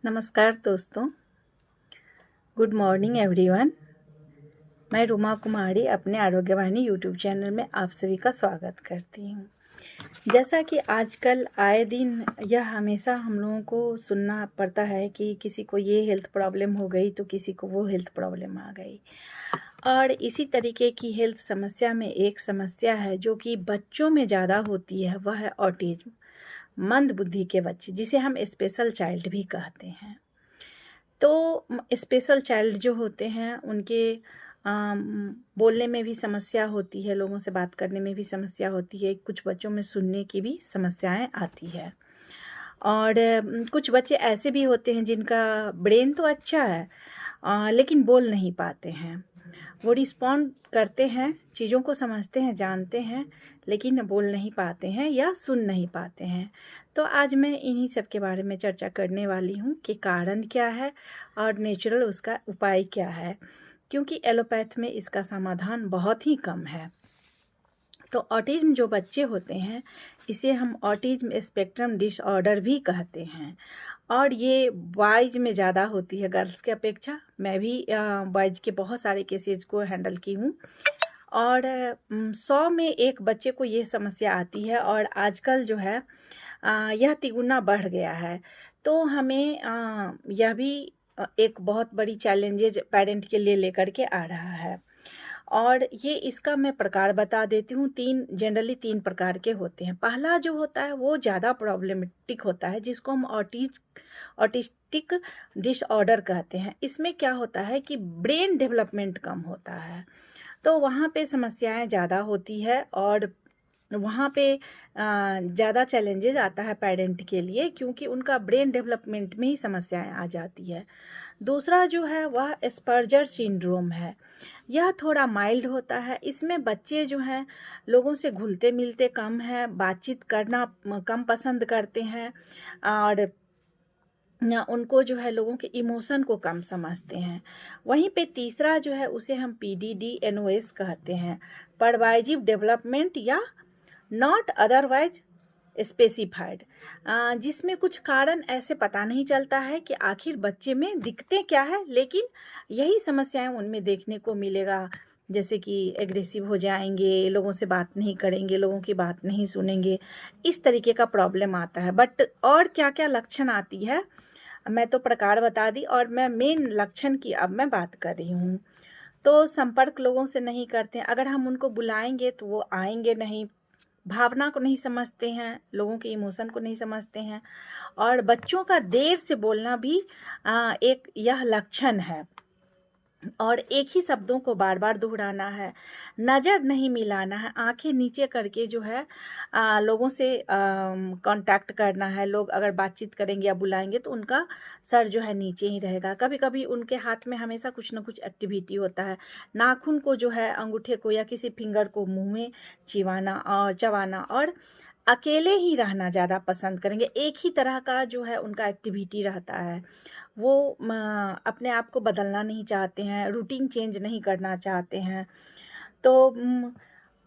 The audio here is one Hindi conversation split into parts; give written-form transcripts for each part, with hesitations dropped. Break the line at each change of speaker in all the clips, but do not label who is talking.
नमस्कार दोस्तों। Good morning everyone. मैं रुमा कुमारी अपने आरोग्यवाणी यूट्यूब चैनल में आप सभी का स्वागत करती हूँ। जैसा कि आजकल आए दिन यह हमेशा हम लोगों को सुनना पड़ता है कि किसी को ये हेल्थ प्रॉब्लम हो गई तो किसी को वो हेल्थ प्रॉब्लम आ गई। और इसी तरीके की हेल्थ समस्या में एक समस्या है जो कि बच्चों में ज़्यादा होती है, वह है ऑटिज्म, मंद बुद्धि के बच्चे, जिसे हम स्पेशल चाइल्ड भी कहते हैं। तो स्पेशल चाइल्ड जो होते हैं उनके बोलने में भी समस्या होती है, लोगों से बात करने में भी समस्या होती है, कुछ बच्चों में सुनने की भी समस्याएं आती है। और कुछ बच्चे ऐसे भी होते हैं जिनका ब्रेन तो अच्छा है लेकिन बोल नहीं पाते हैं। वो रिस्पॉन्ड करते हैं, चीज़ों को समझते हैं, जानते हैं, लेकिन बोल नहीं पाते हैं या सुन नहीं पाते हैं। तो आज मैं इन्हीं सब के बारे में चर्चा करने वाली हूँ कि कारण क्या है और नेचुरल उसका उपाय क्या है, क्योंकि एलोपैथ में इसका समाधान बहुत ही कम है। तो ऑटिज्म जो बच्चे होते हैं इसे हम ऑटिज्म स्पेक्ट्रम डिसऑर्डर भी कहते हैं, और ये बॉयज़ में ज़्यादा होती है गर्ल्स के अपेक्षा। मैं भी बॉयज़ के बहुत सारे केसेज को हैंडल की हूँ, और 100 में एक बच्चे को ये समस्या आती है, और आजकल जो है यह तिगुना बढ़ गया है। तो हमें यह भी एक बहुत बड़ी चैलेंजेज पेरेंट के लिए लेकर के आ रहा है। और ये इसका मैं प्रकार बता देती हूँ। जनरली 3 प्रकार के होते हैं। पहला जो होता है वो ज़्यादा प्रॉब्लमेटिक होता है, जिसको हम ऑटिस्टिक डिसऑर्डर कहते हैं। इसमें क्या होता है कि ब्रेन डेवलपमेंट कम होता है, तो वहाँ पे समस्याएं ज़्यादा होती है, और वहाँ पे ज़्यादा चैलेंजेस आता है पेरेंट के लिए, क्योंकि उनका ब्रेन डेवलपमेंट में ही समस्याएं आ जाती है। दूसरा जो है वह एस्पर्जर सिंड्रोम है। यह थोड़ा माइल्ड होता है। इसमें बच्चे जो हैं लोगों से घुलते मिलते कम हैं, बातचीत करना कम पसंद करते हैं, और उनको जो है लोगों के इमोशन को कम समझते हैं। वहीं पे तीसरा जो है उसे हम PDD-NOS कहते हैं, परवाइजिव डेवलपमेंट या नॉट अदरवाइज स्पेसिफाइड, जिसमें कुछ कारण ऐसे पता नहीं चलता है कि आखिर बच्चे में दिक्कतें क्या है, लेकिन यही समस्याएं उनमें देखने को मिलेगा। जैसे कि एग्रेसिव हो जाएंगे, लोगों से बात नहीं करेंगे, लोगों की बात नहीं सुनेंगे, इस तरीके का प्रॉब्लम आता है। बट और क्या क्या लक्षण आती है, मैं तो प्रकार बता दी, और मैं मेन लक्षण की अब मैं बात कर रही हूँ। तो संपर्क लोगों से नहीं करते हैं। अगर हम उनको बुलाएंगे तो वो आएंगे नहीं, भावना को नहीं समझते हैं, लोगों के इमोशन को नहीं समझते हैं। और बच्चों का देर से बोलना भी एक यह लक्षण है, और एक ही शब्दों को बार बार दोहराना है, नज़र नहीं मिलाना है, आंखें नीचे करके जो है लोगों से कांटेक्ट करना है। लोग अगर बातचीत करेंगे या बुलाएंगे तो उनका सर जो है नीचे ही रहेगा। कभी कभी उनके हाथ में हमेशा कुछ ना कुछ एक्टिविटी होता है, नाखून को जो है, अंगूठे को या किसी फिंगर को मुंह में चिवाना और चबाना, और अकेले ही रहना ज़्यादा पसंद करेंगे। एक ही तरह का जो है उनका एक्टिविटी रहता है। वो अपने आप को बदलना नहीं चाहते हैं, रूटीन चेंज नहीं करना चाहते हैं। तो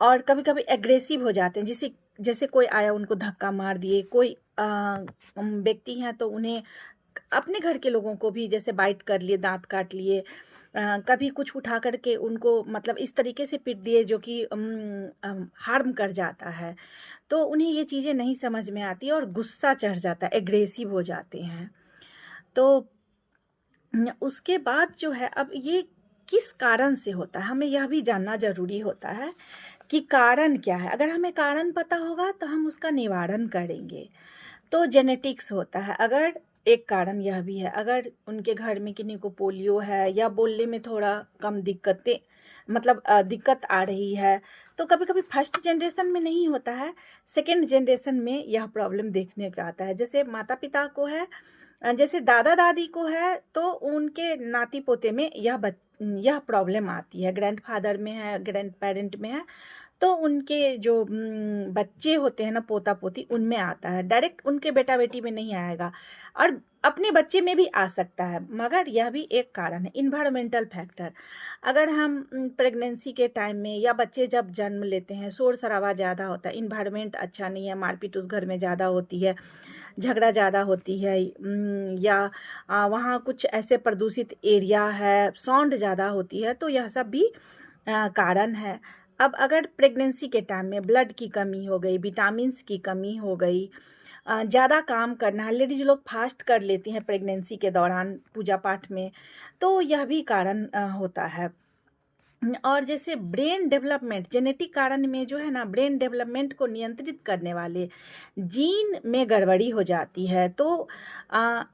और कभी कभी एग्रेसिव हो जाते हैं, जैसे जैसे कोई आया उनको धक्का मार दिए। कोई व्यक्ति हैं तो उन्हें अपने घर के लोगों को भी जैसे बाइट कर लिए, दांत काट लिए, कभी कुछ उठा करके उनको मतलब इस तरीके से पीट दिए जो कि हार्म कर जाता है। तो उन्हें ये चीज़ें नहीं समझ में आती और गुस्सा चढ़ जाता है, एग्रेसिव हो जाते हैं। तो उसके बाद जो है, अब ये किस कारण से होता है, हमें यह भी जानना ज़रूरी होता है कि कारण क्या है। अगर हमें कारण पता होगा तो हम उसका निवारण करेंगे। तो जेनेटिक्स होता है। अगर एक कारण यह भी है, अगर उनके घर में किन्हीं को पोलियो है या बोलने में थोड़ा कम दिक्कतें, मतलब दिक्कत आ रही है, तो कभी कभी फर्स्ट जनरेशन में नहीं होता है, सेकेंड जनरेशन में यह प्रॉब्लम देखने को आता है। जैसे माता पिता को है, जैसे दादा दादी को है, तो उनके नाती पोते में यह प्रॉब्लम आती है। ग्रैंडफादर में है, ग्रैंड पेरेंट में है, तो उनके जो बच्चे होते हैं ना, पोता पोती, उनमें आता है, डायरेक्ट उनके बेटा बेटी में नहीं आएगा, और अपने बच्चे में भी आ सकता है। मगर यह भी एक कारण है, इन्वायरमेंटल फैक्टर। अगर हम प्रेगनेंसी के टाइम में या बच्चे जब जन्म लेते हैं, शोर शराबा ज़्यादा होता है, इन्वायरमेंट अच्छा नहीं है, मारपीट उस घर में ज़्यादा होती है, झगड़ा ज़्यादा होती है, या वहाँ कुछ ऐसे प्रदूषित एरिया है, साउंड ज़्यादा होती है, तो यह सब भी कारण है। अब अगर प्रेगनेंसी के टाइम में ब्लड की कमी हो गई, विटामिन्स की कमी हो गई, ज़्यादा काम करना है, लेडीज लोग फास्ट कर लेती हैं प्रेगनेंसी के दौरान पूजा पाठ में, तो यह भी कारण होता है। और जैसे ब्रेन डेवलपमेंट, जेनेटिक कारण में जो है ना, ब्रेन डेवलपमेंट को नियंत्रित करने वाले जीन में गड़बड़ी हो जाती है, तो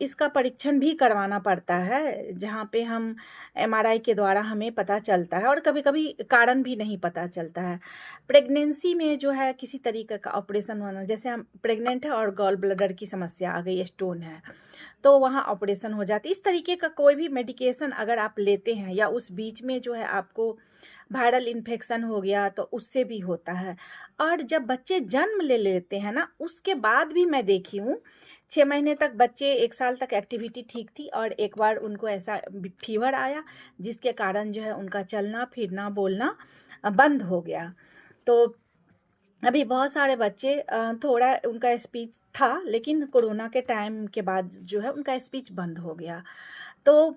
इसका परीक्षण भी करवाना पड़ता है, जहाँ पे हम एमआरआई के द्वारा हमें पता चलता है, और कभी कभी कारण भी नहीं पता चलता है। प्रेगनेंसी में जो है किसी तरीके का ऑपरेशन होना, जैसे हम प्रेग्नेंट है और गॉल ब्लैडर की समस्या आ गई, स्टोन है, तो वहाँ ऑपरेशन हो जाती है। इस तरीके का कोई भी मेडिकेशन अगर आप लेते हैं, या उस बीच में जो है आपको वायरल इन्फेक्शन हो गया, तो उससे भी होता है। और जब बच्चे जन्म ले लेते हैं ना, उसके बाद भी मैं देखी हूँ, 6 महीने तक बच्चे, 1 साल तक एक्टिविटी ठीक थी, और एक बार उनको ऐसा फीवर आया, जिसके कारण जो है उनका चलना फिरना बोलना बंद हो गया। तो अभी बहुत सारे बच्चे, थोड़ा उनका स्पीच था, लेकिन कोरोना के टाइम के बाद जो है उनका स्पीच बंद हो गया। तो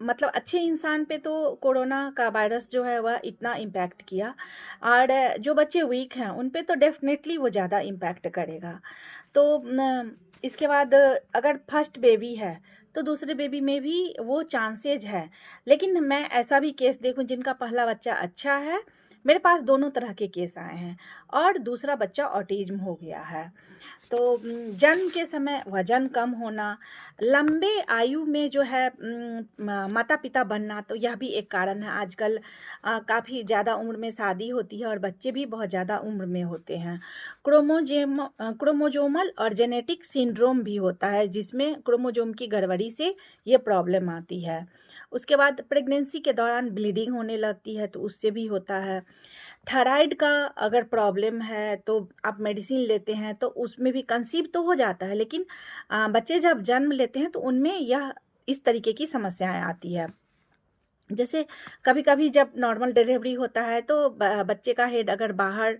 मतलब अच्छे इंसान पे तो कोरोना का वायरस जो है वह इतना इम्पैक्ट किया, और जो बच्चे वीक हैं उन पे तो डेफिनेटली वो ज़्यादा इम्पैक्ट करेगा। तो इसके बाद अगर फर्स्ट बेबी है, तो दूसरे बेबी में भी वो चांसेज है। लेकिन मैं ऐसा भी केस देखूं जिनका पहला बच्चा अच्छा है, मेरे पास दोनों तरह के केस आए हैं, और दूसरा बच्चा ऑटिज्म हो गया है। तो जन्म के समय वजन कम होना, लंबे आयु में जो है माता पिता बनना, तो यह भी एक कारण है। आजकल काफ़ी ज़्यादा उम्र में शादी होती है, और बच्चे भी बहुत ज़्यादा उम्र में होते हैं। क्रोमोजोमल और जेनेटिक सिंड्रोम भी होता है, जिसमें क्रोमोजोम की गड़बड़ी से ये प्रॉब्लम आती है। उसके बाद प्रेगनेंसी के दौरान ब्लीडिंग होने लगती है, तो उससे भी होता है। थायराइड का अगर प्रॉब्लम है, तो आप मेडिसिन लेते हैं, तो उसमें भी कंसीव तो हो जाता है, लेकिन बच्चे जब जन्म लेते हैं तो उनमें यह इस तरीके की समस्याएं आती है। जैसे कभी कभी जब नॉर्मल डिलीवरी होता है, तो बच्चे का हेड अगर बाहर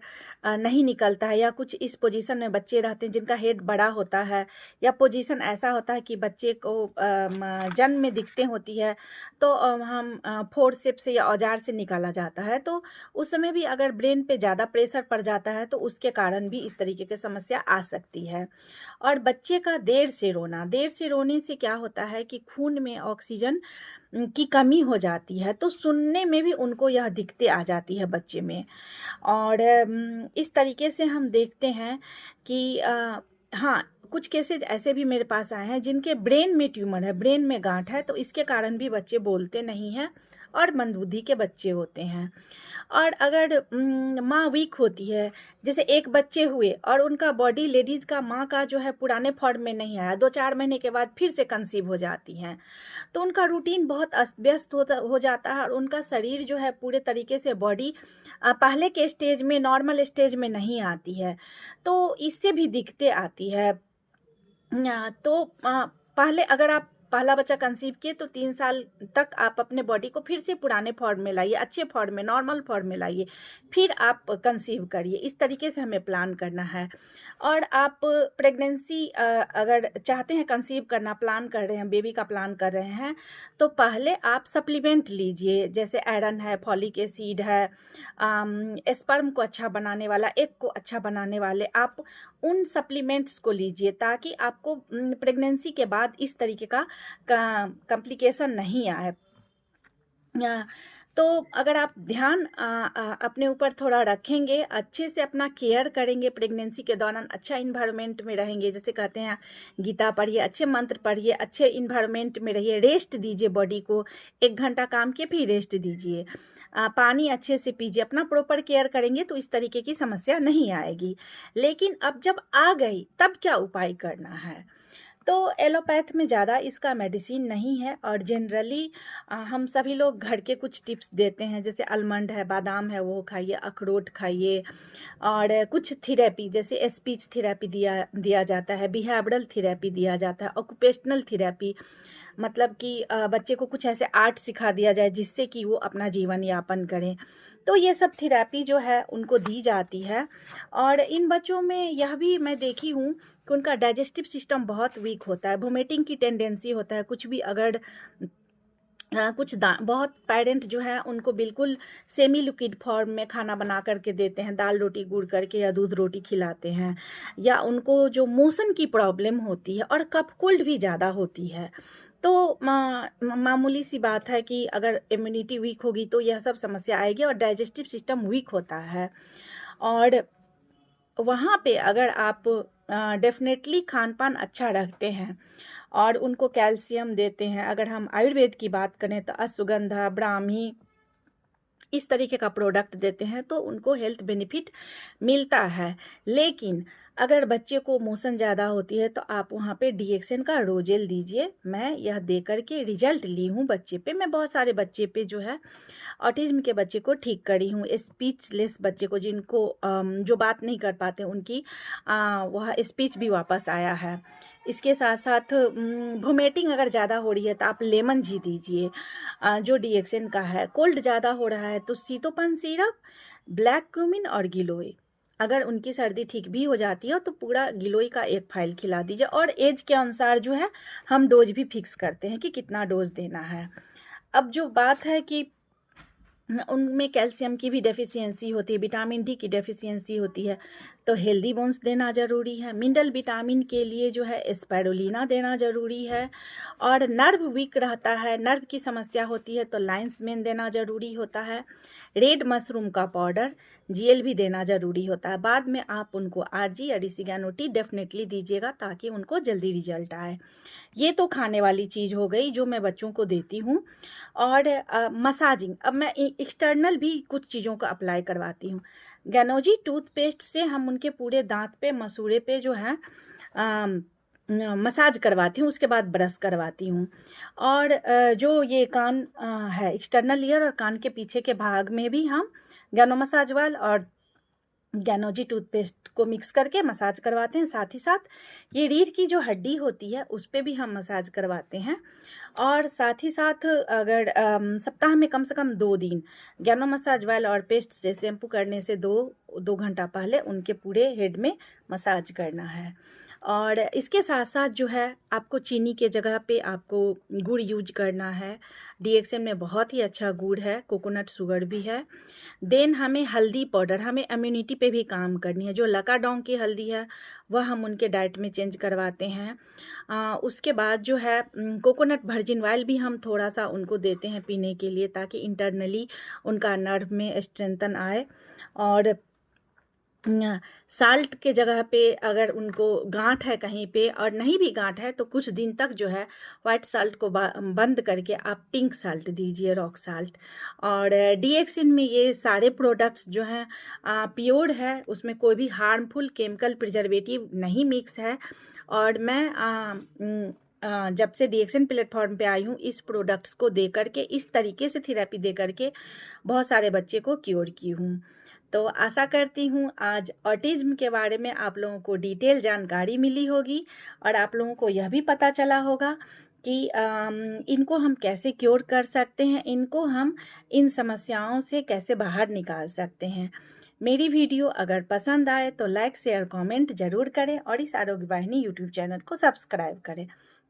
नहीं निकलता है, या कुछ इस पोजीशन में बच्चे रहते हैं जिनका हेड बड़ा होता है, या पोजीशन ऐसा होता है कि बच्चे को जन्म में दिक्कतें होती है, तो हम फोर्सेप्स से या औजार से निकाला जाता है, तो उस समय भी अगर ब्रेन पे ज़्यादा प्रेशर पड़ जाता है, तो उसके कारण भी इस तरीके की समस्या आ सकती है। और बच्चे का देर से रोना, देर से रोने से क्या होता है कि खून में ऑक्सीजन की कमी हो जाती है, तो सुनने में भी उनको यह दिक्कतें आ जाती है बच्चे में। और इस तरीके से हम देखते हैं कि हाँ, कुछ केसेज ऐसे भी मेरे पास आए हैं जिनके ब्रेन में ट्यूमर है, ब्रेन में गांठ है, तो इसके कारण भी बच्चे बोलते नहीं हैं, और मंदबुद्धि के बच्चे होते हैं। और अगर माँ वीक होती है, जैसे एक बच्चे हुए और उनका बॉडी, लेडीज़ का, माँ का जो है पुराने फॉर्म में नहीं आया, 2-4 महीने के बाद फिर से कंसीव हो जाती हैं, तो उनका रूटीन बहुत अस्त व्यस्त हो जाता है, और उनका शरीर जो है पूरे तरीके से, बॉडी पहले के स्टेज में, नॉर्मल स्टेज में नहीं आती है, तो इससे भी दिक्कतें आती है। तो पहले अगर आप पहला बच्चा कंसीव किए, तो 3 साल तक आप अपने बॉडी को फिर से पुराने फॉर्म में लाइए, अच्छे फॉर्म में, नॉर्मल फॉर्म में लाइए, फिर आप कंसीव करिए। इस तरीके से हमें प्लान करना है। और आप प्रेगनेंसी अगर चाहते हैं कंसीव करना, प्लान कर रहे हैं, बेबी का प्लान कर रहे हैं, तो पहले आप सप्लीमेंट लीजिए, जैसे आयरन है, फॉलिक एसिड है, स्पर्म को अच्छा बनाने वाला, एग को अच्छा बनाने वाले, आप उन सप्लीमेंट्स को लीजिए, ताकि आपको प्रेगनेंसी के बाद इस तरीके का कॉम्प्लिकेशन नहीं आए। तो अगर आप ध्यान अपने ऊपर थोड़ा रखेंगे, अच्छे से अपना केयर करेंगे, प्रेगनेंसी के दौरान अच्छा इन्वायरमेंट में रहेंगे, जैसे कहते हैं गीता पढ़िए, अच्छे मंत्र पढ़िए, अच्छे इन्वायरमेंट में रहिए, रेस्ट दीजिए बॉडी को, 1 घंटा काम के फिर रेस्ट दीजिए, पानी अच्छे से पीजिए, अपना प्रॉपर केयर करेंगे तो इस तरीके की समस्या नहीं आएगी। लेकिन अब जब आ गई, तब क्या उपाय करना है? तो एलोपैथ में ज़्यादा इसका मेडिसिन नहीं है, और जनरली हम सभी लोग घर के कुछ टिप्स देते हैं, जैसे आलमंड है, बादाम है, वो खाइए, अखरोट खाइए, और कुछ थेरेपी जैसे स्पीच थेरेपी दिया जाता है, बिहेवियरल थेरेपी दिया जाता है, ऑक्यूपेशनल थेरेपी, मतलब कि बच्चे को कुछ ऐसे आर्ट सिखा दिया जाए जिससे कि वो अपना जीवन यापन करें। तो ये सब थेरेपी जो है उनको दी जाती है। और इन बच्चों में यह भी मैं देखी हूँ कि उनका डाइजेस्टिव सिस्टम बहुत वीक होता है, वोमिटिंग की टेंडेंसी होता है, कुछ भी अगर बहुत पेरेंट जो है उनको बिल्कुल सेमी लिक्विड फॉर्म में खाना बना करके देते हैं, दाल रोटी गुड़ करके या दूध रोटी खिलाते हैं, या उनको जो मोशन की प्रॉब्लम होती है और कफ कोल्ड भी ज़्यादा होती है, तो मामूली सी बात है कि अगर इम्यूनिटी वीक होगी तो यह सब समस्या आएगी, और डाइजेस्टिव सिस्टम वीक होता है। और वहाँ पे अगर आप डेफिनेटली खान पान अच्छा रखते हैं और उनको कैल्शियम देते हैं, अगर हम आयुर्वेद की बात करें तो अश्वगंधा, ब्राह्मी, इस तरीके का प्रोडक्ट देते हैं तो उनको हेल्थ बेनिफिट मिलता है। लेकिन अगर बच्चे को मोशन ज़्यादा होती है तो आप वहाँ पे डीएक्सन का रोजेल दीजिए। मैं यह दे करके रिजल्ट ली हूँ बच्चे पे। मैं बहुत सारे बच्चे पे जो है ऑटिज्म के बच्चे को ठीक करी हूँ, स्पीचलेस बच्चे को, जिनको जो बात नहीं कर पाते उनकी वह स्पीच भी वापस आया है। इसके साथ साथ वोमिटिंग अगर ज़्यादा हो रही है तो आप लेमन जी दीजिए जो डीएक्सन का है। कोल्ड ज़्यादा हो रहा है तो सीतोपन सिरप, ब्लैक क्यूमिन और गिलोय। अगर उनकी सर्दी ठीक भी हो जाती है तो पूरा गिलोय का एक फाइल खिला दीजिए। और एज के अनुसार जो है हम डोज भी फिक्स करते हैं कि कितना डोज देना है। अब जो बात है कि उनमें कैल्शियम की भी डेफिशिएंसी होती है, विटामिन डी की डेफिशिएंसी होती है, तो हेल्दी बोन्स देना ज़रूरी है। मिनरल विटामिन के लिए जो है स्पाइरुलिना देना ज़रूरी है। और नर्व वीक रहता है, नर्व की समस्या होती है तो लाइन्स मेन देना ज़रूरी होता है। रेड मशरूम का पाउडर जीएल भी देना ज़रूरी होता है। बाद में आप उनको आरजी या डिसिगानोटी डेफिनेटली दीजिएगा ताकि उनको जल्दी रिजल्ट आए। ये तो खाने वाली चीज़ हो गई जो मैं बच्चों को देती हूँ। और मसाजिंग, अब मैं एक्सटर्नल भी कुछ चीज़ों को अप्लाई करवाती हूँ। गैनोजी टूथपेस्ट से हम उनके पूरे दांत पे, मसूड़े पे जो है मसाज करवाती हूँ, उसके बाद ब्रश करवाती हूँ। और जो ये कान है, एक्सटर्नल ईयर और कान के पीछे के भाग में भी हम गैनो मसाज वाल और गैनोजी टूथपेस्ट को मिक्स करके मसाज करवाते हैं। साथ ही साथ ये रीढ़ की जो हड्डी होती है उस पर भी हम मसाज करवाते हैं। और साथ ही साथ अगर सप्ताह में कम से कम 2 दिन गैनो मसाज ऑयल और पेस्ट से शैम्पू करने से 2 घंटा पहले उनके पूरे हेड में मसाज करना है। और इसके साथ साथ जो है आपको चीनी के जगह पे आपको गुड़ यूज करना है। डीएक्सन में बहुत ही अच्छा गुड़ है, कोकोनट शुगर भी है। देन हमें हल्दी पाउडर, हमें इम्यूनिटी पे भी काम करनी है। जो लकाडोंग की हल्दी है वह हम उनके डाइट में चेंज करवाते हैं। उसके बाद जो है कोकोनट वर्जिन ऑयल भी हम थोड़ा सा उनको देते हैं पीने के लिए, ताकि इंटरनली उनका नर्व में स्ट्रेंथन आए। और साल्ट के जगह पे अगर उनको गांठ है कहीं पे और नहीं भी गांठ है तो कुछ दिन तक जो है वाइट साल्ट को बंद करके आप पिंक साल्ट दीजिए, रॉक साल्ट। और डीएक्सन में ये सारे प्रोडक्ट्स जो हैं प्योर है, उसमें कोई भी हार्मफुल केमिकल प्रिजर्वेटिव नहीं मिक्स है। और मैं जब से डीएक्सन प्लेटफॉर्म पे आई हूँ इस प्रोडक्ट्स को दे करके, इस तरीके से थेरेपी दे करके बहुत सारे बच्चे को क्योर की हूँ। तो आशा करती हूँ आज ऑटिज्म के बारे में आप लोगों को डिटेल जानकारी मिली होगी और आप लोगों को यह भी पता चला होगा कि इनको हम कैसे क्योर कर सकते हैं, इनको हम इन समस्याओं से कैसे बाहर निकाल सकते हैं। मेरी वीडियो अगर पसंद आए तो लाइक शेयर कमेंट ज़रूर करें और इस आरोग्य वाहिनी यूट्यूब चैनल को सब्सक्राइब करें।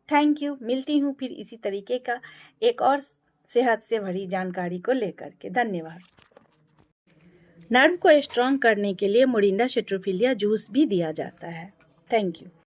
Thank you. मिलती हूँ फिर इसी तरीके का एक और सेहत से भरी जानकारी को लेकर के। धन्यवाद। नर्व को स्ट्रॉन्ग करने के लिए मोरिंडा सिट्रोफिलिया जूस भी दिया जाता है। Thank you.